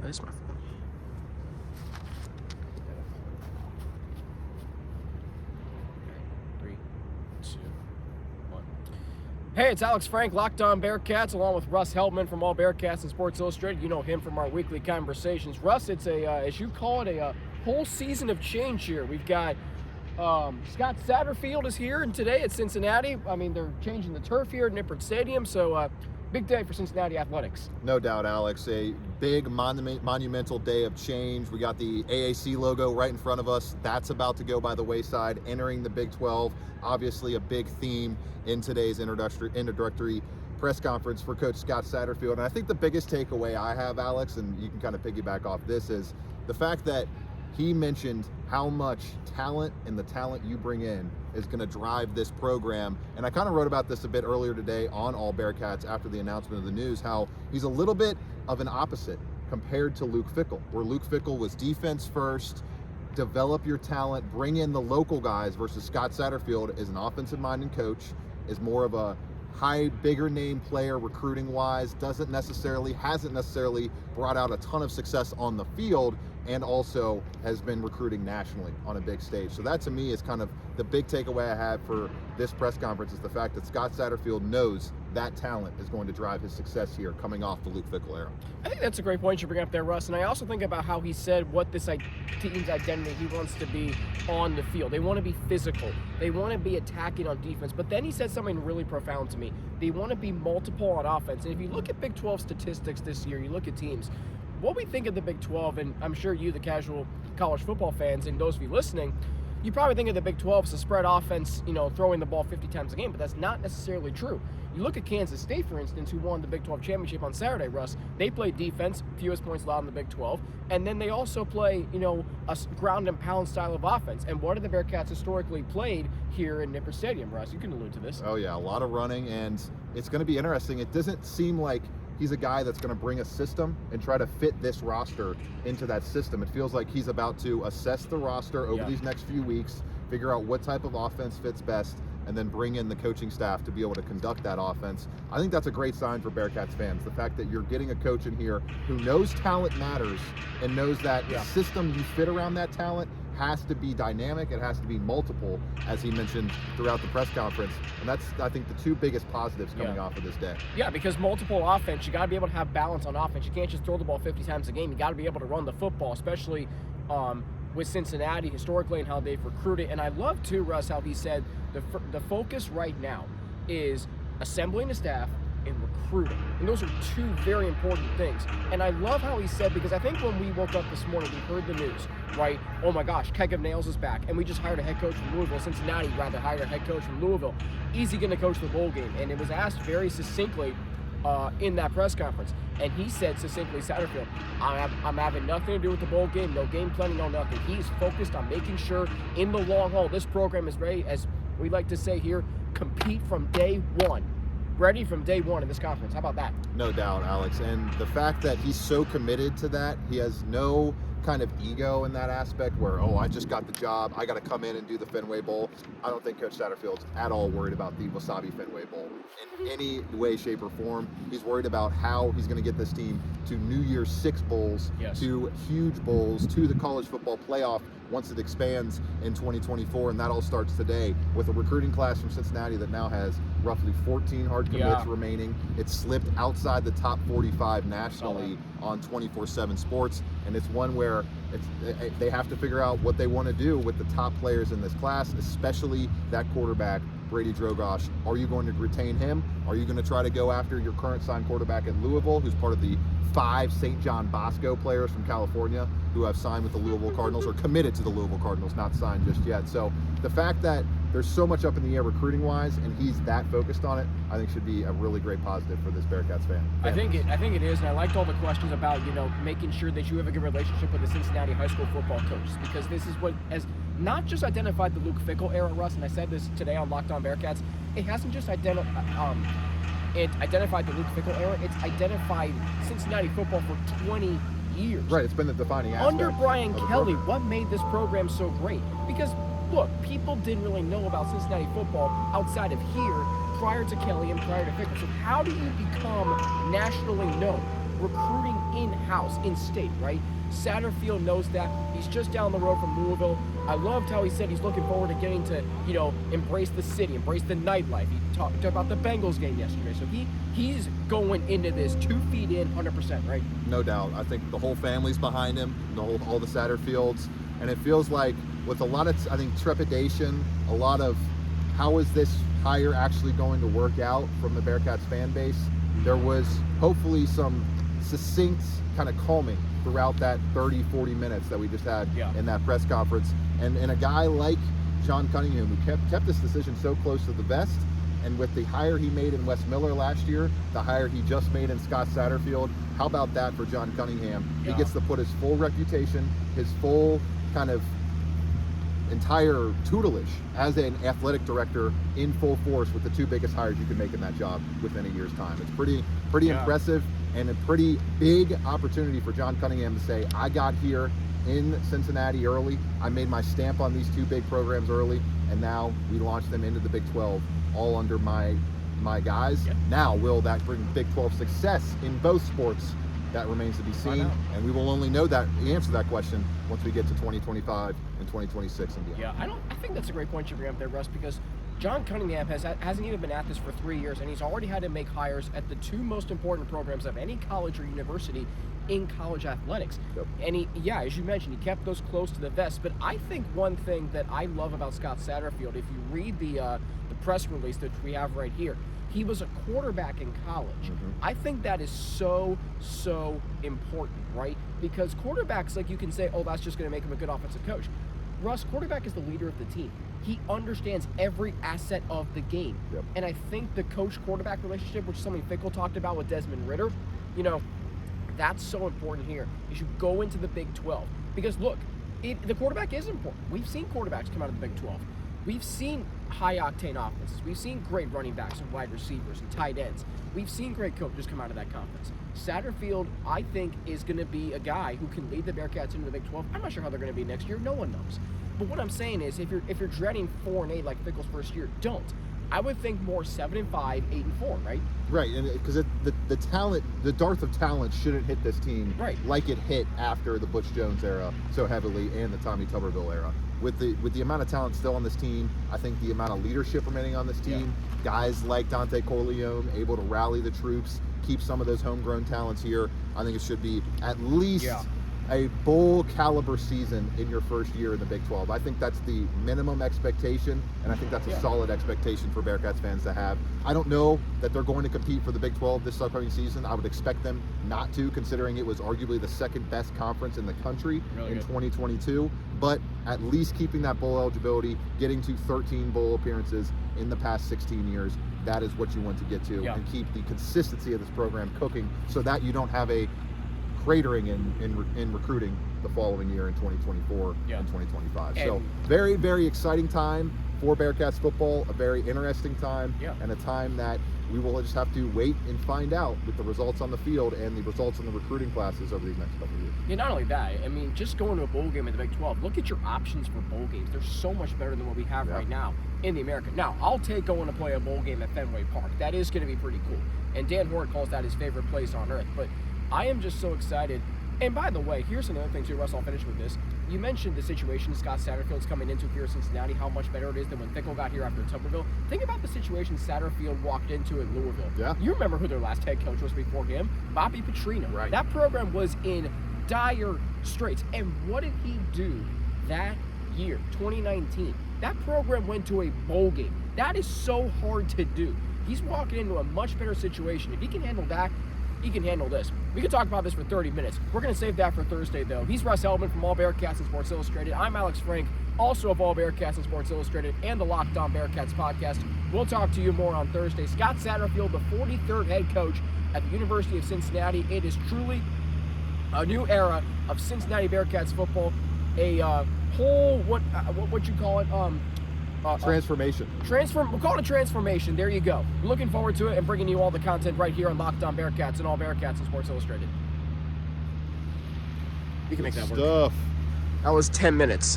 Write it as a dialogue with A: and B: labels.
A: That's my phone. Okay. 3, 2, 1. Hey, it's Alex Frank, Locked On Bearcats, along with Russ Heltman from AllBearcats and Sports Illustrated. You know him from our weekly conversations. Russ, it's a, as you call it, a whole season of change here. We've got Scott Satterfield is here, and today at Cincinnati. I mean, they're changing the turf here at Nippert Stadium, so big day for Cincinnati athletics.
B: No doubt, Alex. A big monumental day of change. We got the AAC logo right in front of us. That's about to go by the wayside, entering the Big 12. Obviously a big theme in today's introductory press conference for Coach Scott Satterfield. And I think the biggest takeaway I have, Alex, and you can kind of piggyback off this, is the fact that he mentioned how much talent and the talent you bring in is going to drive this program. And I kind of wrote about this a bit earlier today on AllBearcats after the announcement of the news, how he's a little bit of an opposite compared to Luke Fickell, where Luke Fickell was defense first, develop your talent, bring in the local guys, versus Scott Satterfield is an offensive-minded coach, is more of a bigger name player recruiting wise, hasn't necessarily brought out a ton of success on the field, and also has been recruiting nationally on a big stage. So that to me is kind of the big takeaway I have for this press conference, is the fact that Scott Satterfield knows that talent is going to drive his success here coming off the Luke Fickell era.
A: I think that's a great point you bring up there, Russ. And I also think about how he said what this team's identity he wants to be on the field. They want to be physical. They want to be attacking on defense. But then he said something really profound to me. They want to be multiple on offense. And if you look at Big 12 statistics this year, you look at teams, what we think of the Big 12, and I'm sure you, the casual college football fans, and those of you listening, you probably think of the Big 12 as a spread offense, throwing the ball 50 times a game, but that's not necessarily true. You look at Kansas State, for instance, who won the Big 12 championship on Saturday, Russ. They play defense, fewest points allowed in the Big 12, and then they also play, a ground and pound style of offense. And what have the Bearcats historically played here in Nippert Stadium, Russ? You can allude to this.
B: Oh yeah, a lot of running, and it's going to be interesting. It doesn't seem like he's a guy that's going to bring a system and try to fit this roster into that system. It feels like he's about to assess the roster over these next few weeks, figure out what type of offense fits best, and then bring in the coaching staff to be able to conduct that offense. I think that's a great sign for Bearcats fans, the fact that you're getting a coach in here who knows talent matters and knows that the system you fit around that talent has to be dynamic, it has to be multiple, as he mentioned throughout the press conference. And that's, I think, the two biggest positives coming off of this day.
A: Yeah, because multiple offense, you got to be able to have balance on offense. You can't just throw the ball 50 times a game. You got to be able to run the football, especially with Cincinnati historically and how they've recruited. And I love, too, Russ, how he said the focus right now is assembling the staff and recruiting. And those are two very important things. And I love how he said, because I think when we woke up this morning, we heard the news, right? Oh my gosh, Keg of Nails is back. And we just hired a head coach from Louisville. Cincinnati rather hired a head coach from Louisville. Is he going to coach the bowl game? And it was asked very succinctly in that press conference. And he said succinctly, Satterfield, I'm having nothing to do with the bowl game, no game planning, no nothing. He's focused on making sure in the long haul, this program is ready, as we like to say here, compete from day one. Ready from day one in this conference. How about that?
B: No doubt, Alex. And the fact that he's so committed to that, he has no kind of ego in that aspect where, I just got the job, I got to come in and do the Fenway Bowl. I don't think Coach Satterfield's at all worried about the Wasabi Fenway Bowl in any way, shape, or form. He's worried about how he's going to get this team to New Year's 6 bowls, to huge bowls, to the college football playoff once it expands in 2024, and that all starts today with a recruiting class from Cincinnati that now has roughly 14 hard commits remaining. It's slipped outside the top 45 nationally on 24/7 Sports, and it's one where they have to figure out what they want to do with the top players in this class, especially that quarterback, Brady Drogosh. Are you going to retain him? Are you going to try to go after your current signed quarterback at Louisville, who's part of the 5 St. John Bosco players from California who have signed with the Louisville Cardinals, or committed to the Louisville Cardinals, not signed just yet? So the fact that there's so much up in the air recruiting-wise, and he's that focused on it, I think should be a really great positive for this Bearcats fan.
A: I think it is, and I liked all the questions about, making sure that you have a good relationship with the Cincinnati high school football coaches, because this is what has not just identified the Luke Fickell era, Russ, and I said this today on Locked On Bearcats, it hasn't just identified the Luke Fickell era, it's identified Cincinnati football for 20 years.
B: Right, it's been the defining aspect.
A: Under Brian Kelly, what made this program so great? Because, look, people didn't really know about Cincinnati football outside of here prior to Kelly and prior to Fickell. So how do you become nationally known? recruiting in-house, in-state, right? Satterfield knows that. He's just down the road from Louisville. I loved how he said he's looking forward to getting to, embrace the city, embrace the nightlife. He talked about the Bengals game yesterday. So he's going into this 2 feet in, 100%, right?
B: No doubt. I think the whole family's behind him, all the Satterfields. And it feels like with a lot of, I think, trepidation, a lot of how is this hire actually going to work out from the Bearcats fan base, there was hopefully some succinct kind of calming throughout that 30, 40 minutes that we just had in that press conference. And a guy like John Cunningham, who kept this decision so close to the vest, and with the hire he made in Wes Miller last year, the hire he just made in Scott Satterfield, how about that for John Cunningham? He gets to put his full reputation, his full kind of entire tutelage as an athletic director in full force with the 2 biggest hires you can make in that job within a year's time. It's pretty impressive, and a pretty big opportunity for John Cunningham to say, I got here in Cincinnati early, I made my stamp on these 2 big programs early, and now we launched them into the Big 12 all under my guys. Now, will that bring Big 12 success in both sports? That remains to be seen, and we will only know the answer to that question once we get to 2025 and 2026 and beyond.
A: Yeah, I think that's a great point you bring up there, Russ, because John Cunningham hasn't even been at this for 3 years, and he's already had to make hires at the 2 most important programs of any college or university in college athletics. And as you mentioned, he kept those close to the vest. But I think one thing that I love about Scott Satterfield, if you read the press release that we have right here, he was a quarterback in college. I think that is so important, right? Because quarterbacks, like, you can say, oh, that's just going to make him a good offensive coach. Russ, quarterback is the leader of the team. He understands every asset of the game. And I think the coach-quarterback relationship, which is something Fickle talked about with Desmond Ridder, that's so important here. You should go into the Big 12. Because, look, the quarterback is important. We've seen quarterbacks come out of the Big 12. We've seen high-octane offenses. We've seen great running backs and wide receivers and tight ends. We've seen great coaches come out of that conference. Satterfield, I think, is going to be a guy who can lead the Bearcats into the Big 12. I'm not sure how they're going to be next year. No one knows. But what I'm saying is, if you're dreading 4-8 like Fickle's first year, don't. I would think more 7-5, 8-4, right?
B: Right, and because the talent, the dearth of talent shouldn't hit this team like it hit after the Butch Jones era so heavily and the Tommy Tuberville era. With the amount of talent still on this team, I think the amount of leadership remaining on this team, guys like Dante Corleone able to rally the troops, keep some of those homegrown talents here, I think it should be at least a bowl caliber season in your first year in the Big 12. I think that's the minimum expectation, and I think that's a solid expectation for Bearcats fans to have. I don't know that they're going to compete for the Big 12 this upcoming season. I would expect them not to, considering it was arguably the 2nd best conference in the country in 2022, but at least keeping that bowl eligibility, getting to 13 bowl appearances in the past 16 years. That is what you want to get to, and keep the consistency of this program cooking so that you don't have a cratering in recruiting the following year in 2024 and 2025. So very, very exciting time for Bearcats football, a very interesting time, and a time that we will just have to wait and find out with the results on the field and the results in the recruiting classes over these next couple of years.
A: Yeah, not only that, I mean, just going to a bowl game in the Big 12, look at your options for bowl games. They're so much better than what we have right now in the American. Now, I'll take going to play a bowl game at Fenway Park. That is going to be pretty cool. And Dan Hort calls that his favorite place on earth. But I am just so excited. And by the way, here's another thing too, Russ, I'll finish with this. You mentioned the situation Scott Satterfield's coming into here in Cincinnati, how much better it is than when Fickle got here after Tuberville. Think about the situation Satterfield walked into in Louisville. You remember who their last head coach was before him? Bobby Petrino. That program was in dire straits. And what did he do that year, 2019? That program went to a bowl game. That is so hard to do. He's walking into a much better situation. If he can handle that, he can handle this. We could talk about this for 30 minutes. We're going to save that for Thursday, though. He's Russ Heltman from AllBearcats and Sports Illustrated. I'm Alex Frank, also of AllBearcats and Sports Illustrated and the Locked On Bearcats podcast. We'll talk to you more on Thursday. Scott Satterfield, the 43rd head coach at the University of Cincinnati. It is truly a new era of Cincinnati Bearcats football. A whole, what you call it?
B: Transformation.
A: We'll call it a transformation. There you go. Looking forward to it and bringing you all the content right here on Locked On Bearcats and AllBearcats and Sports Illustrated. You can make that work.
B: Stuff.
A: That was 10 minutes.